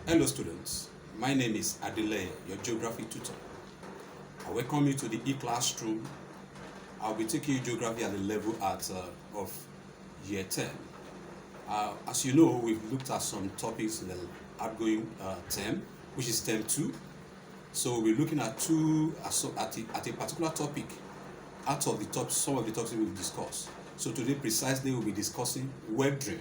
Hello students, my name is Adeleye, your geography tutor. I welcome you to the e-classroom. I'll be taking you geography at the level of year 10. As you know, we've looked at some topics in the outgoing term, which is term 2. So we're looking at a particular topic out of some of the topics we'll discuss. So today precisely we'll be discussing weathering.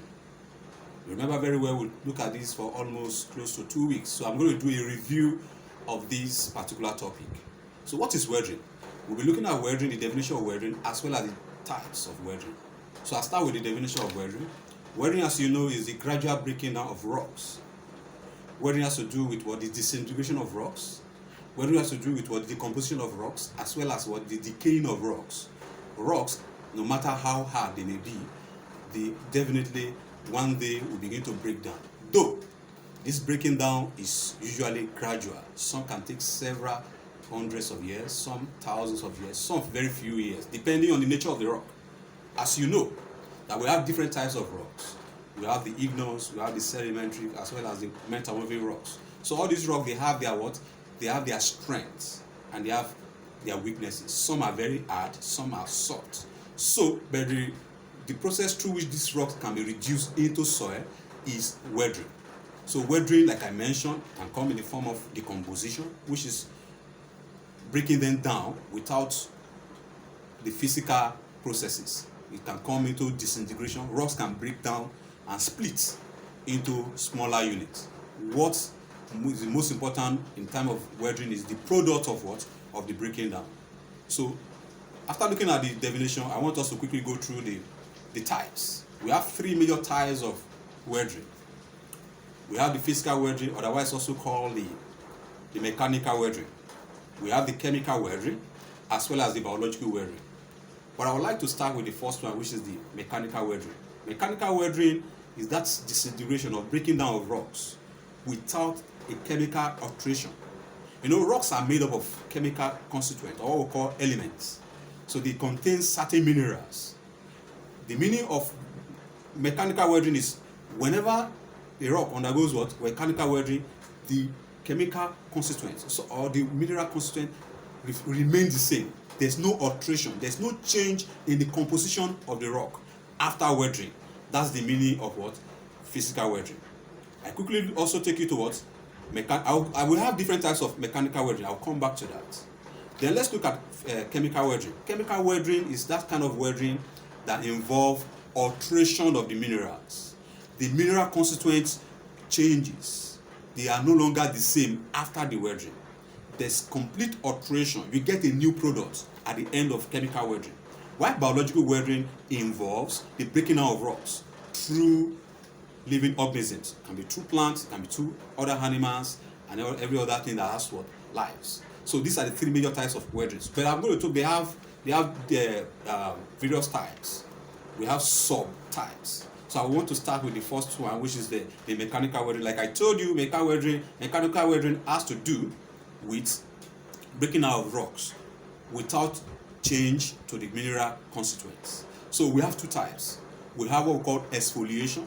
Remember very well, we look at this for almost close to 2 weeks. So I'm going to do a review of this particular topic. So what is weathering? We'll be looking at weathering, the definition of weathering, as well as the types of weathering. So I'll start with the definition of weathering. Weathering, as you know, is the gradual breaking down of rocks. Weathering has to do with what the disintegration of rocks. Weathering has to do with what the decomposition of rocks, as well as what the decaying of rocks. Rocks, no matter how hard they may be, they definitely one day will begin to break down. Though this breaking down is usually gradual. Some can take several hundreds of years, some thousands of years, some very few years, depending on the nature of the rock. As you know, that we have different types of rocks. We have the igneous, we have the sedimentary, as well as the metamorphic rocks. So all these rocks, they have their what? They have their strengths and they have their weaknesses. Some are very hard, some are soft. So, but the process through which these rocks can be reduced into soil is weathering. So weathering, like I mentioned, can come in the form of decomposition, which is breaking them down without the physical processes. It can come into disintegration. Rocks can break down and split into smaller units. What is the most important in time of weathering is the product of what? Of the breaking down. So after looking at the definition, I want us to quickly go through the types. We have 3 major types of weathering. We have the physical weathering, otherwise also called the mechanical weathering. We have the chemical weathering, as well as the biological weathering. But I would like to start with the first one, which is the mechanical weathering. Mechanical weathering is that disintegration or breaking down of rocks without a chemical alteration. You know, rocks are made up of chemical constituents, or what we call elements. So they contain certain minerals. The meaning of mechanical weathering is whenever a rock undergoes what? Mechanical weathering, the chemical constituents or the mineral constituent remain the same. There's no alteration. There's no change in the composition of the rock after weathering. That's the meaning of what? Physical weathering. I quickly also take you to what? I will have different types of mechanical weathering. I'll come back to that. Then let's look at chemical weathering. Chemical weathering is that kind of weathering that involve alteration of the minerals. The mineral constituents changes. They are no longer the same after the weathering. There's complete alteration. You get a new product at the end of chemical weathering. While biological weathering involves the breaking down of rocks through living organisms. It can be through plants, it can be through other animals, and every other thing that has what? Lives. So these are the 3 major types of weathering. But I'm going to talk, they have various types. We have sub-types. So I want to start with the first one, which is the mechanical weathering. Like I told you, mechanical weathering has to do with breaking out of rocks without change to the mineral constituents. So we have 2 types. We have what we call exfoliation,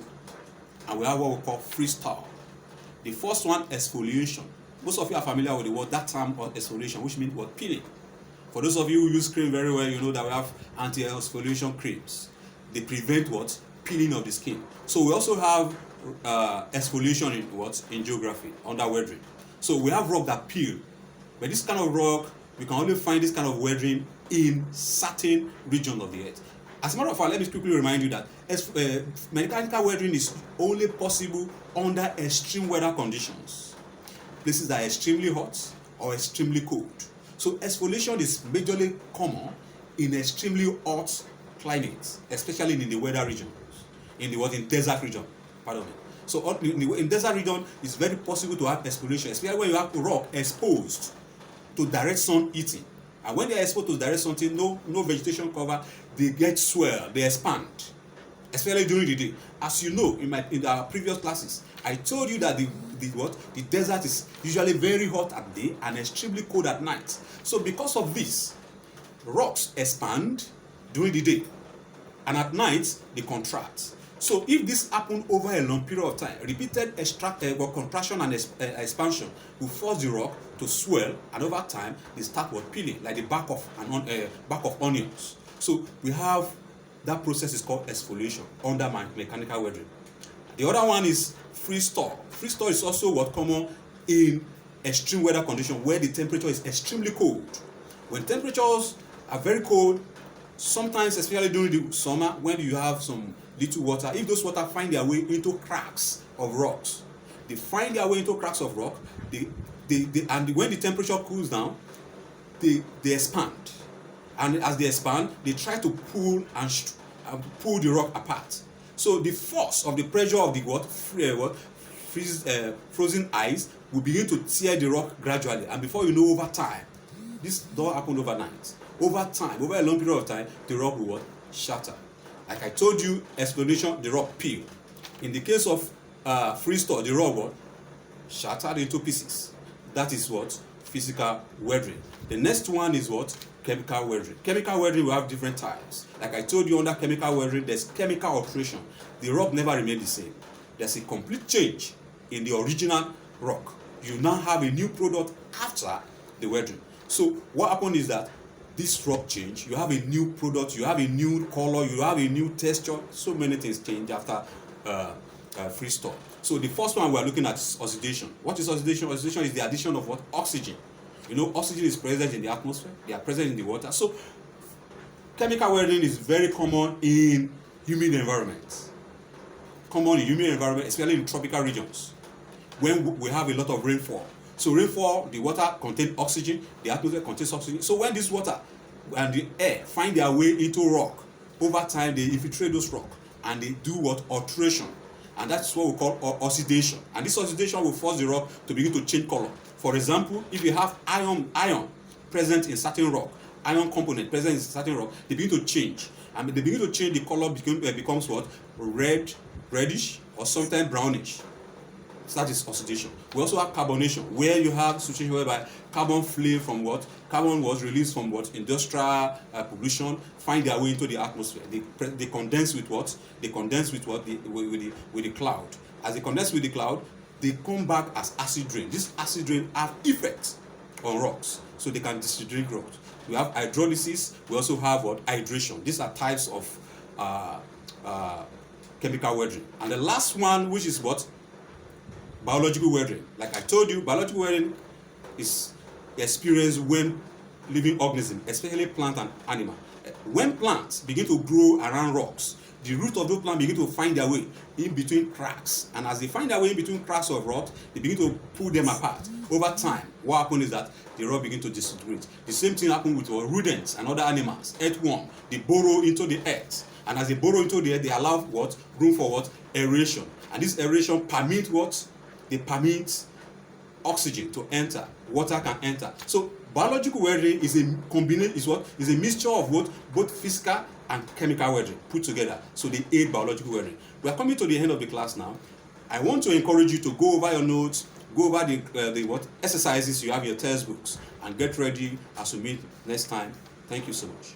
and we have what we call freestyle. The first one, exfoliation. Most of you are familiar with the word, that term of exfoliation, which means what? Peeling. For those of you who use cream very well, you know that we have anti-exfoliation creams. They prevent what? Peeling of the skin. So we also have exfoliation in what? In geography, under weathering. So we have rock that peel. But this kind of rock, we can only find this kind of weathering in certain regions of the earth. As a matter of fact, let me quickly remind you that mechanical weathering is only possible under extreme weather conditions. Places that are extremely hot or extremely cold. So exfoliation is majorly common in extremely hot climates, especially in the weather regions, in desert region. Pardon me. So in desert region, it's very possible to have exfoliation, especially when you have rock exposed to direct sun heating. And when they are exposed to direct sun heating, no vegetation cover, they get swell, they expand, especially during the day. As you know, in our previous classes, I told you that the desert is usually very hot at day and extremely cold at night. So because of this, rocks expand during the day, and at night they contract. So if this happen over a long period of time, repeated contraction and expansion will force the rock to swell, and over time they start peeling like the back of onions. So we have that process is called exfoliation under mechanical weathering. The other one is freeze-thaw. Freeze-thaw is also common in extreme weather conditions where the temperature is extremely cold. When temperatures are very cold, sometimes especially during the summer when you have some little water, if those water find their way into cracks of rocks, they find their way into cracks of rock, and when the temperature cools down, they expand. And as they expand, they try to pull the rock apart. So the force of the pressure of the frozen ice will begin to tear the rock gradually, and before you know, over time, this don't happen overnight. Over time, over a long period of time, the rock will shatter. Like I told you, explanation, the rock peel. In the case of freeze-thaw, the rock shattered into pieces. That is physical weathering. The next one is chemical weathering. Chemical weathering will have different types. Like I told you, under chemical weathering, there's chemical alteration. The rock never remains the same. There's a complete change in the original rock. You now have a new product after the weathering. So what happened is that this rock change, you have a new product, you have a new color, you have a new texture. So many things change after freeze-thaw. So the first one we are looking at is oxidation. What is oxidation? Oxidation is the addition of oxygen. You know, oxygen is present in the atmosphere, they are present in the water. So chemical weathering is very common in humid environments. Common in humid environments, especially in tropical regions, when we have a lot of rainfall. So rainfall, the water contains oxygen, the atmosphere contains oxygen. So when this water and the air find their way into rock, over time they infiltrate those rock and they do alteration. And that's what we call oxidation. And this oxidation will force the rock to begin to change color. For example, if you have iron present in certain rock, iron component present in certain rock, they begin to change. And they begin to change, the color becomes reddish, or sometimes brownish. So that is oxidation. We also have carbonation, where you have situation whereby carbon flame from carbon was released from industrial pollution, find their way into the atmosphere. They condense with They condense with with the cloud. As they condense with the cloud, they come back as acid rain. This acid rain have effects on rocks, so they can disintegrate rocks. We have hydrolysis. We also have hydration. These are types of chemical weathering. And the last one, which is biological weathering. Like I told you, biological weathering is experienced when living organisms, especially plant and animal. When plants begin to grow around rocks, the root of those plants begin to find their way in between cracks. And as they find their way in between cracks of rock, they begin to pull them apart. Over time, what happens is that the rock begin to disintegrate. The same thing happens with rodents and other animals. Earthworm, they burrow into the earth. And as they burrow into the earth, they allow room for aeration. And this aeration permits They permit oxygen to enter, water can enter. So biological weathering is a combination, is a mixture of both physical and chemical weathering put together. So they aid biological weathering. We are coming to the end of the class now. I want to encourage you to go over your notes, go over the exercises you have in your textbooks, and get ready as we meet next time. Thank you so much.